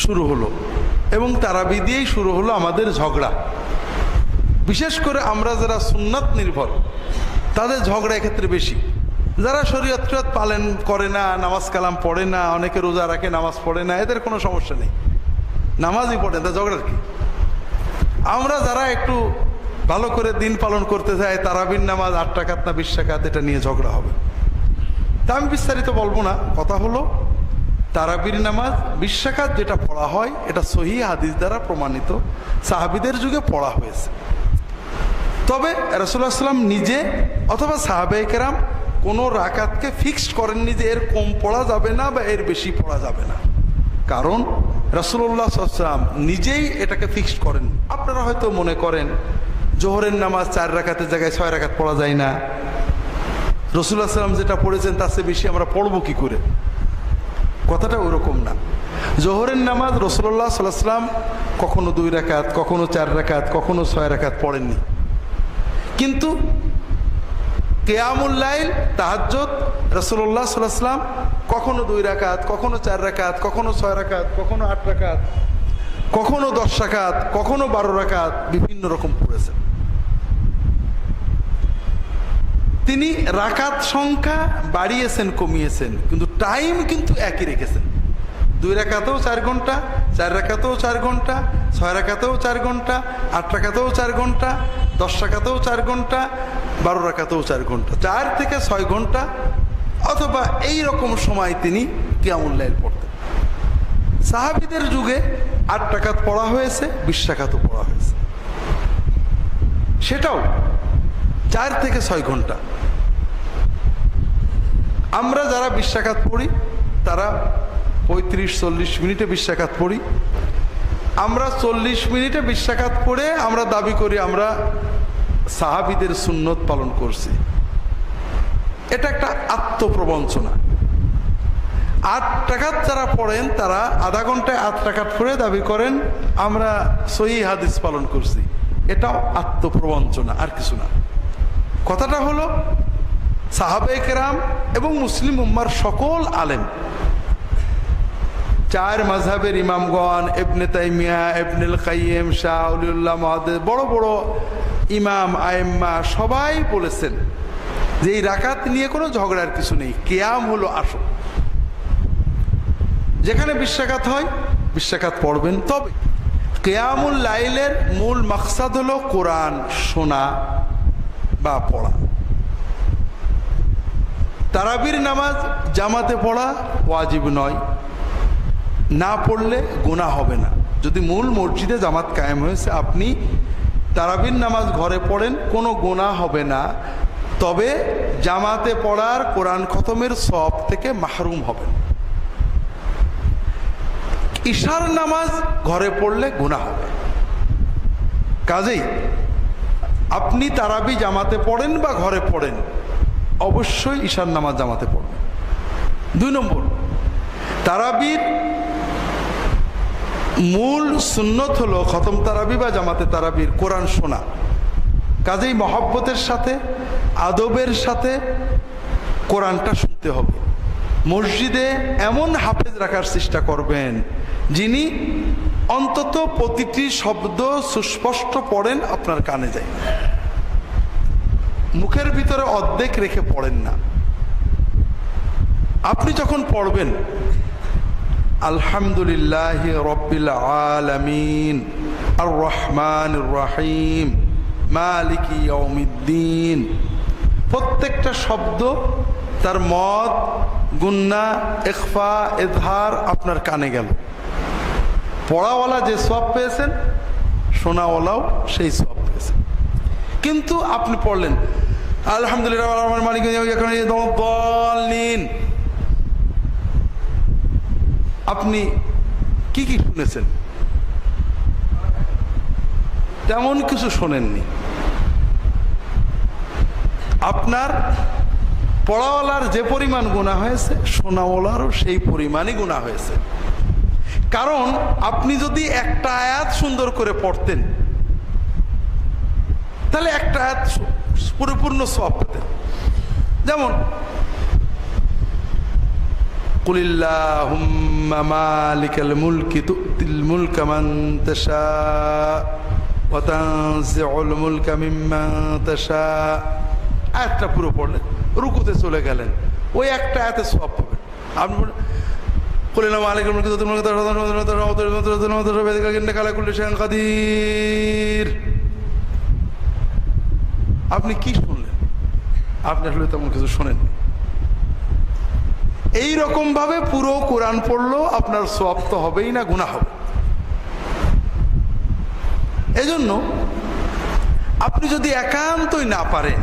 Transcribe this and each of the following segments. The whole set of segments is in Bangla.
শুরু হলো এবং তারাবি দিয়েই শুরু হলো আমাদের ঝগড়া। বিশেষ করে আমরা যারা সুন্নাত নির্ভর তাদের ঝগড়া এক্ষেত্রে বেশি। যারা শরীয়ত পালন করে না, নামাজ কালাম পড়ে না, অনেকে রোজা রাখে নামাজ পড়ে না, এদের কোনো সমস্যা নেই, নামাজই পড়ে, তা ঝগড়ার কি? আমরা যারা একটু ভালো করে দিন পালন করতে চাই, তারাবির নামাজ 8 রাকাত না 20 রাকাত, এটা নিয়ে ঝগড়া হবে। তা আমি বিস্তারিত বলবো না। কথা হলো তারাবির নামাজ 20 রাকাত যেটা পড়া হয় এটা সহিহ হাদিস দ্বারা প্রমাণিত, সাহাবীদের যুগে পড়া হয়েছে। তবে রাসূলুল্লাহ সাল্লাল্লাহু আলাইহি ওয়াসাল্লাম নিজে অথবা সাহাবায়ে কেরাম কোনো রাকাতকে ফিক্সড করেননি যে এর কম পড়া যাবে না বা এর বেশি পড়া যাবে না, কারণ রাসূলুল্লাহ সাল্লাল্লাহু আলাইহি ওয়াসাল্লাম নিজেই এটাকে ফিক্সড করেন। আপনারা হয়তো মনে করেন জোহরের নামাজ 4 রাকাতের জায়গায় 6 রাকাত পড়া যায় না, রাসূলুল্লাহ সাল্লাল্লাহু আলাইহি ওয়াসাল্লাম যেটা পড়েছেন তার চেয়ে বেশি আমরা পড়বো কি করে? কথাটা ওরকম না। জোহরের নামাজ রাসূলুল্লাহ সাল্লাল্লাহু আলাইহি ওয়াসাল্লাম কখনো 2 রাকাত, কখনো 4 রাকাত, কখনো 6 রাকাত পড়েননি। কিন্তু কিয়ামুল লাইল, তাহাজ্জুদ রাসূলুল্লাহ সাল্লাল্লাহু আলাইহি ওয়াসাল্লাম কখনো 2 রাকাত, কখনো 4 রাকাত, কখনো 6 রাকাত, কখনো 8 রাকাত, কখনো 10 রাকাত, কখনো 12 রাকাত, বিভিন্ন রকম পড়েছেন। তিনি রাকাত সংখ্যা বাড়িয়েছেন, কমিয়েছেন, কিন্তু টাইম কিন্তু একই রেখেছেন। 2 রাকাতেও 4 ঘন্টা, 4 রাকাতেও 4 ঘন্টা, 6 রাকাতেও 4 ঘন্টা, 8 রাকাতেও 4 ঘন্টা, 10 রাকাতেও 4 ঘন্টা, 12 রাকাতেও 4 ঘন্টা, 4 থেকে 6 ঘন্টা অথবা এই রকম সময় তিনি কিয়ামুল লাইল পড়তেন। সাহাবীদের যুগে 8 রাকাত পড়া হয়েছে, 20 রাকাতও পড়া হয়েছে, সেটাও 4 থেকে 6 ঘন্টা। আমরা যারা 20 রাকাত পড়ি তারা 35-40 মিনিটে 20 রাকাত পড়ি। আমরা 40 মিনিটে 20 রাকাত পড়ে আমরা দাবি করি আমরা সাহাবীদের সুন্নত পালন করছি। এটা একটা আত্মপ্রবঞ্চনা। 8 রাকাত যারা পড়েন তারা আধা ঘন্টায় 8 রাকাত পড়ে দাবি করেন আমরা সহিহ হাদিস পালন করছি। এটাও আত্মপ্রবঞ্চনা, আর কিছু না। কথাটা হলো সাহাবায়ে কেরাম এবং মুসলিম উম্মার সকল আলেম, 4 মাযহাবের ইমামগণ, ইবনে তাইমিয়া, ইবনুল কাইয়িম, শাহ ওলিউল্লাহ মুহাদ্দিস, বড় বড় ইমাম আইম্মা সবাই বলেছেন যে এই রাকাত নিয়ে কোনো ঝগড়ার কিছু নেই, কিয়াম হলো আসল। যেখানে 20 রাকাত হয় 20 রাকাত পড়বেন। তবে কিয়ামুল লাইলের মূল মাকসাদ হলো কোরআন শোনা বা পড়া। তারাবির নামাজ জামাতে পড়া ওয়াজিব নয়, না পড়লে গুনাহ হবে না। যদি মূল মসজিদে জামাত কায়েম হয়েছে, আপনি তারাবির নামাজ ঘরে পড়েন, কোনো গুনাহ হবে না। তবে জামাতে পড়ার কোরআন খতমের সওয়াব থেকে মাহরুম হবেন। ইশার নামাজ ঘরে পড়লে গুনাহ হবে। কাজেই আপনি তারাবি জামাতে পড়েন বা ঘরে পড়েন, অবশ্যই ইশার নামাজ জামাতে পড়বেন। 2 নম্বর, তারাবির মূল সুন্নত হলো খতম তারাবি বা জামাতে তারাবির কোরআন শোনা। কাজেই মহব্বতের সাথে, আদবের সাথে কোরআনটা শুনতে হবে। মসজিদে এমন হাফেজ রাখার চেষ্টা করবেন যিনি অন্তত প্রতিটি শব্দ সুস্পষ্ট পড়েন, আপনার কানে যায়, মুখের ভিতরে অর্ধেক রেখে পড়েন না। আপনি যখন পড়বেন আলহামদুলিল্লাহি রাব্বিল আলামিন আর রহমানির রহিম মালিকি ইয়াউমিদ্দিন, প্রত্যেকটা শব্দ তার মদ, গুন্না, ইখফা, ইজহার আপনার কানে গেল। পড়াওয়ালা যে সওয়াব পেয়েছেন, শোনাওয়ালাও সেই সওয়াব পেয়েছেন। কিন্তু আপনি পড়লেন আলহামদুলিল্লাহ মালিক ইয়াউমিদ্দিন, আপনি কি কি শুনেছেন? তেমন কিছু শোনেননি। আপনার পড়াওয়ালার যে পরিমাণ গুনাহ হয়েছে, শোনাওয়ালারও সেই পরিমাণই গুনাহ হয়েছে। কারণ আপনি যদি একটা আয়াত সুন্দর করে পড়তেন তাহলে একটা আয়াত পরিপূর্ণ সওয়াব পেতেন। যেমন কুলিল্লাহুম্মা মালিকাল মুলকি তুতিল মুলকা মান তাশা ওয়া তানজিউল মুলকা মিম্মান তাশা। আয়াতটা পুরো পড়লেন, রুকুতে চলে গেলেন, ওই একটা আয়াতে সওয়াব পাবেন। আপনি কুলিল্লাহু মালিকাল মুলকি তুতিল মুলকা ইন্নাকা আলা কুল্লি শাইইন কাদির। আপনি কি শুনলেন? আপনি আসলে তেমন কিছু শোনেননি। এইরকম ভাবে পুরো কোরআন পড়লো আপনার সওয়াব তো হবেই না, গুনাহ হবে। এজন্য আপনি যদি একান্তই না পারেন,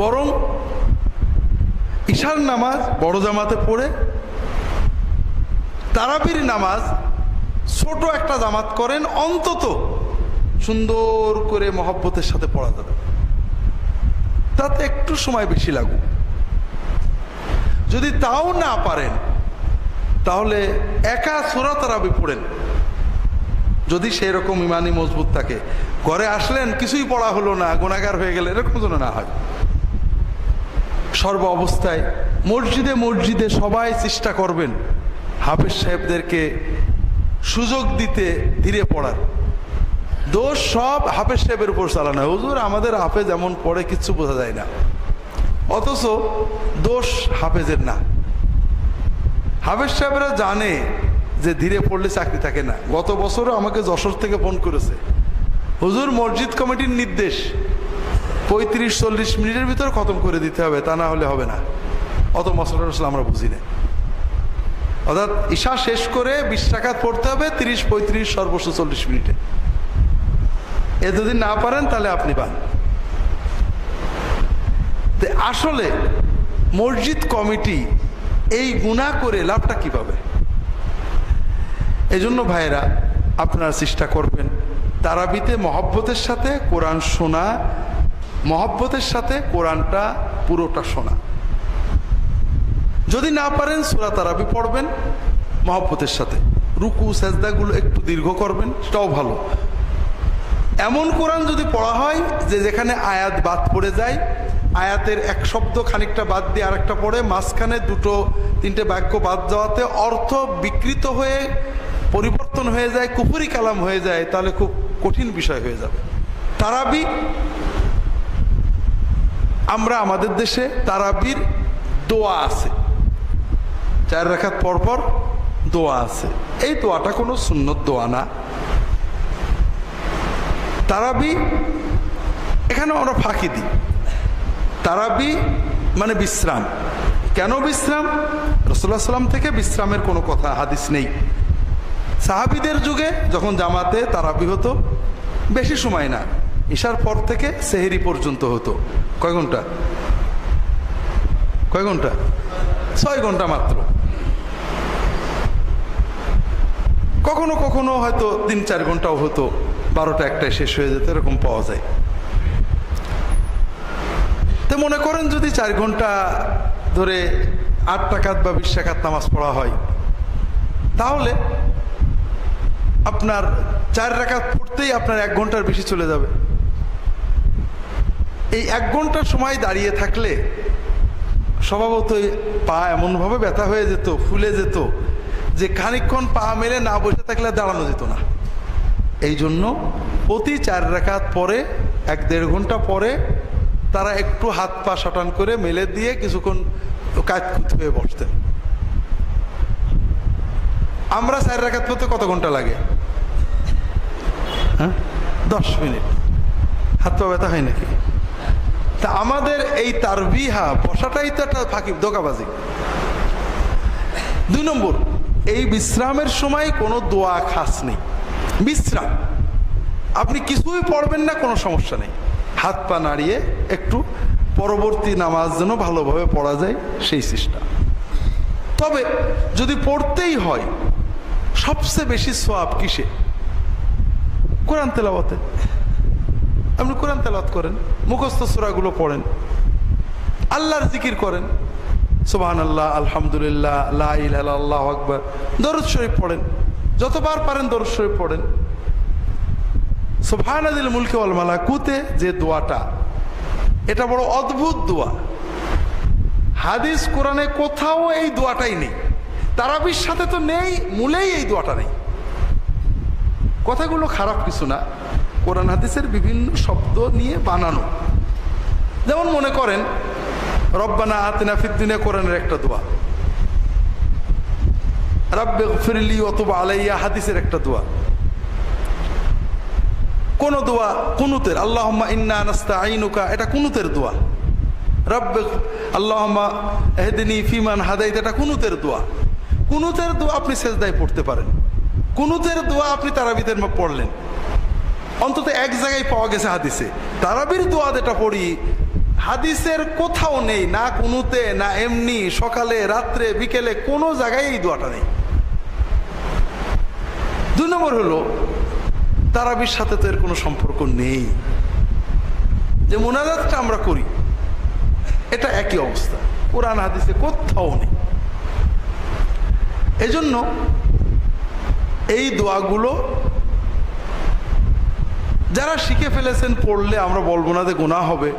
বরং ইশার নামাজ বড় জামাতে পড়ে তারাবির নামাজ ছোট একটা জামাত করেন, অন্তত সুন্দর করে মহব্বতের সাথে পড়া যাবে, তাতে একটু সময় বেশি লাগুক। যদি তাও না পারেন তাহলে একা সূরা তারাবি পড়েন, যদি সেই রকম ইমানি মজবুত থাকে। ঘরে আসলেন, কিছুই পড়া হলো না, গুনাহগার হয়ে গেলে, এরকম যেন না হয়। সর্ব অবস্থায় মসজিদে মসজিদে সবাই চেষ্টা করবেন হাফেজ সাহেবদেরকে সুযোগ দিতে ধীরে পড়ার। দোষ সব হাফেজ সাহেবের উপর চালানো হয়, হুজুর আমাদের হাফেজ এমন পড়ে কিচ্ছু বোঝা যায় না, অথচ দোষ হাফেজের না। হাফেজ সাহেবরা জানে যে ধীরে পড়লে চাকরি থাকে না। গত বছরও আমাকে যশোর থেকে ফোন করেছে, হুজুর মসজিদ কমিটির নির্দেশ 35-40 মিনিটের ভিতর খতম করে দিতে হবে, তা না হলে হবে না। অত মশলা আসলে আমরা বুঝি না। অর্থাৎ ঈশা শেষ করে 20 রাকাত পড়তে হবে 30-35 সর্বোচ্চ 40 মিনিটে। এ যদি না পারেন তাহলে আপনি পান। আসলে মসজিদ কমিটি এই গুনাহ করে লাভটা কি পাবে? এজন্য ভাইরা আপনারা চেষ্টা করবেন তারাবিতে মহব্বতের সাথে কোরআন শোনা, মহব্বতের সাথে কোরআনটা পুরোটা শোনা। যদি না পারেন সূরা তারাবি পড়বেন মহব্বতের সাথে, রুকু সাজদাগুলো একটু দীর্ঘ করবেন, সেটাও ভালো। এমন কোরআন যদি পড়া হয় যে যেখানে আয়াত বাদ পড়ে যায়, আয়াতের এক শব্দ খানিকটা বাদ দিয়ে আরেকটা পড়ে, মাঝখানে 2-3টে বাক্য বাদ যাওয়াতে অর্থ বিকৃত হয়ে পরিবর্তন হয়ে যায়, কুফরি কালাম হয়ে যায়, তাহলে খুব কঠিন বিষয় হয়ে যাবে। তারাবি, আমরা আমাদের দেশে তারাবির দোয়া আছে, 4 রাকাত পরপর দোয়া আছে। এই দোয়াটা কোনো সুন্নত দোয়া না। তারাবি এখানে আমরা ফাঁকি দিই। তারাবি মানে বিশ্রাম। কেন বিশ্রাম? রাসূলুল্লাহ সাল্লাল্লাহু আলাইহি ওয়াসাল্লাম থেকে বিশ্রামের কোনো কথা হাদিস নেই। সাহাবীদের যুগে যখন জামাতে তারাবি হতো, বেশি সময় না, ঈশার পর থেকে সেহরি পর্যন্ত হতো। কয় ঘন্টা? 6 ঘন্টা মাত্র। কখনো কখনো হয়তো 3-4 ঘন্টাও হতো, 12টা-1টায় শেষ হয়ে যেত, এরকম পাওয়া যায়। তো মনে করেন যদি 4 ঘন্টা ধরে 8 রাকাত বা 20 রাকাত নামাজ পড়া হয়, তাহলে আপনার 4 রাকাত পড়তেই আপনার 1 ঘন্টার বেশি চলে যাবে। এই 1 ঘন্টার সময় দাঁড়িয়ে থাকলে স্বভাবতই পা এমনভাবে ব্যথা হয়ে যেত, ফুলে যেত, যে খানিকক্ষণ পা মেলে না বসে থাকলে দাঁড়ানো যেত না। এই জন্য প্রতি 4 রাকাত পরে 1-1.5 ঘন্টা পরে তারা একটু হাত পা শটান করে মেলে দিয়ে কিছুক্ষণ কাজ হয়ে বসতেন। আমরা 4 রাকাত পড়তে কত ঘন্টা লাগে? 10 মিনিট। হাত পা ব্যথা হয় নাকি? তা আমাদের এই তারবিহা বসাটাই তো একটা ফাঁকি, ধোঁকাবাজি। 2 নম্বর, এই বিশ্রামের সময় কোনো দোয়া খাস নেই। বিশ্রাম, আপনি কিছুই পড়বেন না, কোনো সমস্যা নেই, হাত পা নাড়িয়ে একটু পরবর্তী নামাজ যেন ভালোভাবে পড়া যায় সেই চেষ্টা। তবে যদি পড়তেই হয়, সবচেয়ে বেশি সওয়াব কিসে? কোরআন তেলাওয়াতে। আপনি কোরআন তেলাওয়াত করেন, মুখস্থ সূরাগুলো পড়েন, আল্লাহর জিকির করেন, সুবহানাল্লাহ, আলহামদুলিল্লাহ, লা ইলাহা ইল্লাল্লাহ, আল্লাহু আকবার, দরুদ শরীফ পড়েন, যতবার পারেন দরুদ শরীফ পড়েন। সুবহানাল মুলকি ওয়াল মালাকুতে যে দোয়াটা, এটা বড় অদ্ভুত দোয়া। হাদিস কোরআনে কোথাও এই দোয়াটাই নেই, তারাবির সাথে তো নেই, মূলেই এই দোয়াটা নেই। কথাগুলো খারাপ কিছু না, কোরআন হাদিসের বিভিন্ন শব্দ নিয়ে বানানো। যেমন মনে করেন রব্বানা আতিনা ফিদ দুনিয়া কোরআনের একটা দোয়া, রাব্বিগফিরলি ওয়া তুব আলাইয়া হাদিসের একটা দোয়া। কোন দোয়া কুনুতের, আল্লাহুম্মা ইন্না নাস্তাঈনুকা, এটা কুনুতের দোয়া। আল্লাহুম্মা ইহদিনি ফিমান হাদাইত, এটা কুনুতের দোয়া। কুনুতের দোয়া আপনি সেজদায় পড়তে পারেন, কুনুতের দোয়া আপনি তারাবিতে পড়লেন, অন্তত এক জায়গায় পাওয়া গেছে হাদিসে। তারাবির দোয়া যেটা পড়ি হাদিসের কোথাও নেই, না কুনুতে না এমনি সকালে রাত্রে বিকেলে কোনো জায়গায় এই দোয়াটা নেই। 2 নম্বর হলো তারাবির সাথে তো এর কোনো সম্পর্ক নেই। যে মুনাজাতটা আমরা করি এটা একই অবস্থা, কোরআন হাদিসে কোথাও নেই। এজন্য এই দোয়াগুলো যারা শিখে ফেলেছেন পড়লে আমরা বলবো না যে গুনাহ হবে,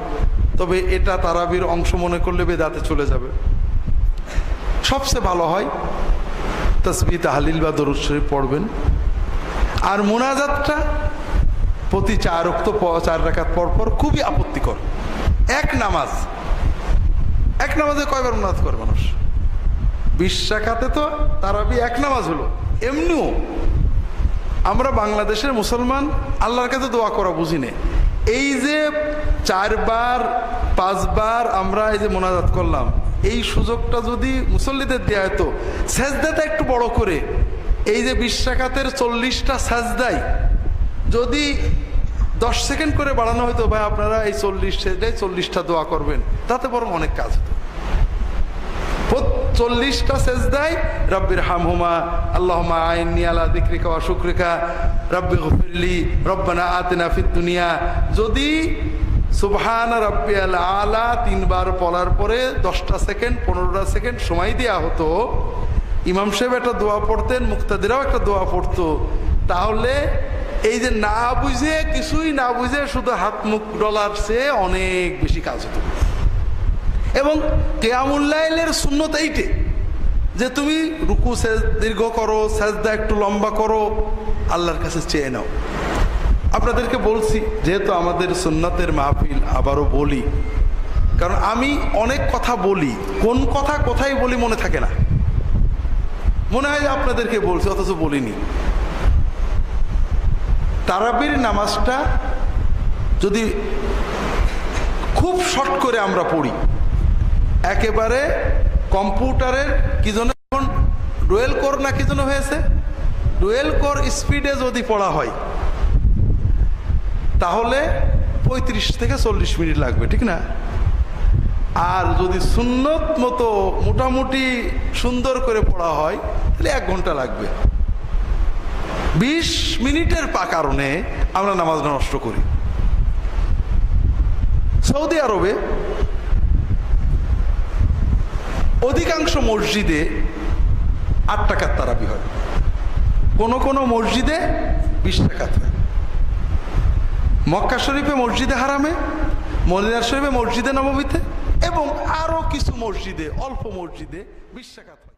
তবে এটা তারাবির অংশ মনে করলে বেদাতে চলে যাবে। সবচেয়ে ভালো হয় তাসবিহ তাহলিল বা দরুদ শরীফ পড়বেন। আর মুনাজাতটা প্রতি 4 রাকাত পর পর খুবই আপত্তিকর। এক নামাজে কয়বার মুনাজাত করে মানুষ? 20 রাকাতে তো তারাবি এক নামাজ হলো। এমনিও আমরা বাংলাদেশের মুসলমান আল্লাহর কাছে দোয়া করা বুঝি না। এই যে 4 বার 5 বার আমরা এই যে মুনাজাত করলাম, এই সুযোগটা যদি মুসল্লিদের দেয়া হতো, সেজদাটা একটু বড় করে, এই যে 20 রাকাতের 40টা সেজদাই যদি 10 সেকেন্ড করে বাড়ানো হয়তো, ভাই আপনারা এই 40 সেজদায় 40টা দোয়া করবেন, তাতে বরং অনেক কাজ হতো। 40টা সেজদায় রব্বির হামহুমা আল্লাহুম্মা আইন্নি আলা যিকরিকা ওয়া শুকরিকা রাব্বিগফিরলি রব্বানা আতিনা ফিদ দুনিয়া, যদি সুবহান রাব্বিয়াল আলা 3 বার পড়ার পরে 10টা সেকেন্ড 15টা সেকেন্ড সময় দেয়া হতো, ইমাম সাহেব একটা দোয়া পড়তেন, মুক্তাদিরাও একটা দোয়া পড়তো, তাহলে এই যে না বুঝে কিছুই না বুঝে শুধু হাত মুখ ডলার চেয়ে অনেক বেশি কাজ হতো। এবং কিয়ামুল লাইলের সুন্নত এইটে যে তুমি রুকু দীর্ঘ করো, সাজদা একটু লম্বা করো, আল্লাহর কাছে চেয়ে নাও। আপনাদেরকে বলছি যেহেতু আমাদের সুন্নতের মাহফিল, আবারও বলি, কারণ আমি অনেক কথা বলি, কোন কথা কোথায় বলি মনে থাকে না, মনে হয় যে আপনাদেরকে বলছি অথচ বলিনি। তারাবির নামাজটা যদি খুব শর্ট করে আমরা পড়ি, একেবারে কম্পিউটারের কি জন্য এখন ডুয়েল কোর না কি জন্য হয়েছে, ডুয়েল কোর স্পিডে যদি পড়া হয় তাহলে 35 থেকে 40 মিনিট লাগবে, ঠিক না? আর যদি সুন্নত মতো মোটামুটি সুন্দর করে পড়া হয় তাহলে 1 ঘন্টা লাগবে। 20 মিনিটের কারণে আমরা নামাজটা নষ্ট করি। সৌদি আরবে অধিকাংশ মসজিদে 8 টাকার তারাবি হয়, কোন কোন মসজিদে 20 টাকাত হয়। মক্কা শরীফে মসজিদে হারামে, মদিনা শরীফে মসজিদে নববীতে এবং আরো কিছু মসজিদে, অল্প মসজিদে 20 টাকাত হয়।